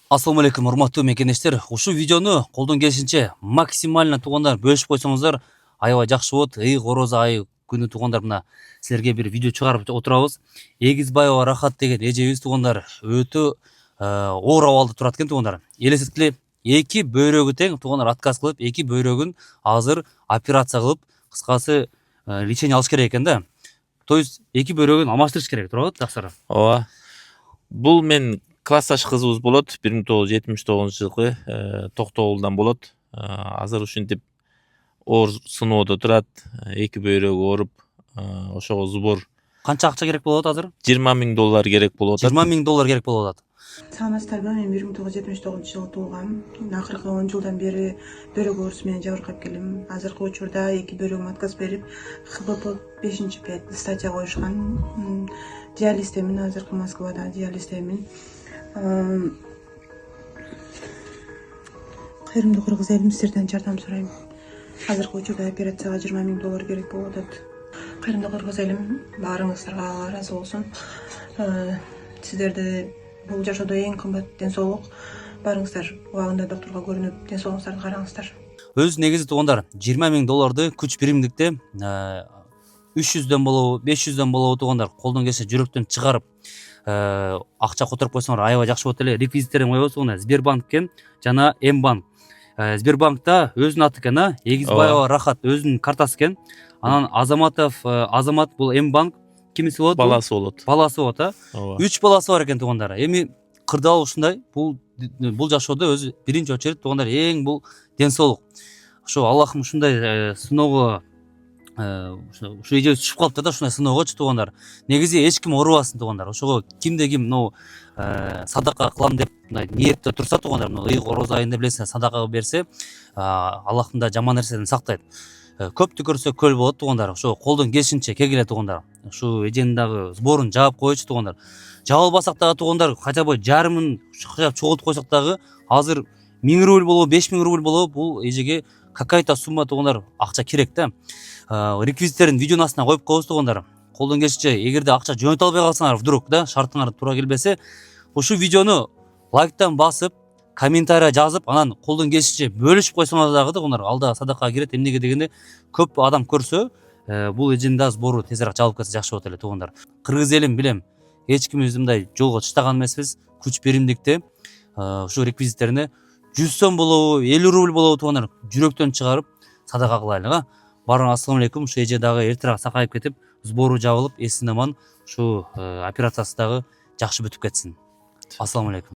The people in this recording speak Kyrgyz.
Ассаламу алейкум, урматтуу мекендештер. Ушул видеону колдон келишинче максимально туугандар бөлүшүп койсоңуздар аябай жакшы болот. Корозо айы күнү туугандар мына силерге бир видео чыгарып отурабыз. Эгизбаева Рахат деген эжебиз туугандар өтө оор абалда турат экен туугандар. Элестеткиле, эки бөйрөгү тең туугандар отказ кылып, эки бөйрөгүн азыр операция кылып, кыскасы лечение алыш керек экен да. То есть эки бөйрөгүн алмаштырыш керек, туурабы, жакшырак? Ооба. Бул мен классташ кызыбыз болот. 1979 жылкы Токтогулдан болот. Азыр ушинтип оор сыноодо турат. Эки бөйрөгү ооруп, ошого сбор Канча акча керек болот азыр? $20,000 керек болуп атат. $20,000 керек болуп атат. Саламатсыздарбы, мен 1979 жылы туулгам. Акыркы 10 жылдан бери бөйрөк оорусу менен жабыркап келем. Азыркы учурда эки бөйрөгүм отказ берип, ХБП 5 статья коюшкан. Диализдемин, азыркы Москвада диализдемин. Кайрымдуу кыргыз элим, сиздерден жардам сурайм. Азыркы учурда операцияга $20,000 керек болуп атат. Кайрымдуу кыргыз элим, баарыңыздарга ыраазы болсун. Сиздерди бул жашоодо эң кымбат ден соолук. Барыңыздар, убагында доктурга көрүнүп, ден соолугуңуздарды караңыздар. Өзү негизи туугандар $20,000 күч биримдикте 300дөн болобу, 500дөн болобу туугандар колдон келсе жүрөктөн чыгарып акча которуп койсоңор аябай жакшы болот эле. Реквизиттерин коебуз, мына Сбербанк жана М-банк. Сбербанкта өзүнүн аты экен, Эгизбаева Рахат өзүнүн картасы экен. Анан Азамат бул М-банк кимиси болот? Баласы болот. Баласы болот, Ооба. 3 баласы бар экен туугандар. Эми кырдаал ушундай, бул жашоодо өзү биринчи очередь туугандар эң бул ден соолук. Ошо Аллахым ушундай сыноого ушу эжебиз түшүп калыптыр да, ушундай сыноогочу туугандар. Негизи эч ким оорубасын туугандар. Ошого кимде ким садака кылам деп мындай ниетте турса туугандар, корозо айында билесиңер садака берсе, Аллахтын да жаман нерседен сактайт. Көп түкөрсө көл болот туугандар. Ошо колдон келишинче келгиле туугандар. Ушу эженин дагы сборун жаап койчу туугандар. Жаап албасак дагы туугандар, хотя бы жарымын чогултуп койсок дагы азыр 1000 рубль болобу, 5000 рубль болобу, бул эжеге какая-то сумма туугандар акча керек да. Реквизиттерин видеонун астына коюп коебуз туугандар. Колдон келишинче эгерде акча жөнөтө албай калсаңар, вдруг да шартыңар туура келбесе, ушул видеону лайктан басып, комментарий жазып, анан колдон келишинче бөлүшүп койсоңор дагы туугандар, алда садакага кирет. Эмнеге дегенде, көп адам көрсө, бул эженин да сбору тезирээк жабылып кетсе жакшы болот эле туугандар. Кыргыз элим билем, эч кимибиз мындай жолго чыштаган эмеспиз. Күч биримдикте ушу реквизиттерине 100 сом болобу, 50 рубль болобу туугандар, жүрөктөн чыгарып садака кылайлы. Баарыңарга ассаламу алейкум. Ушу эже дагы эртерээк сакайып кетип, сбору жабылып, эсин аман ушу операциясы дагы жакшы бүтүп кетсин. Ассаламу алейкум.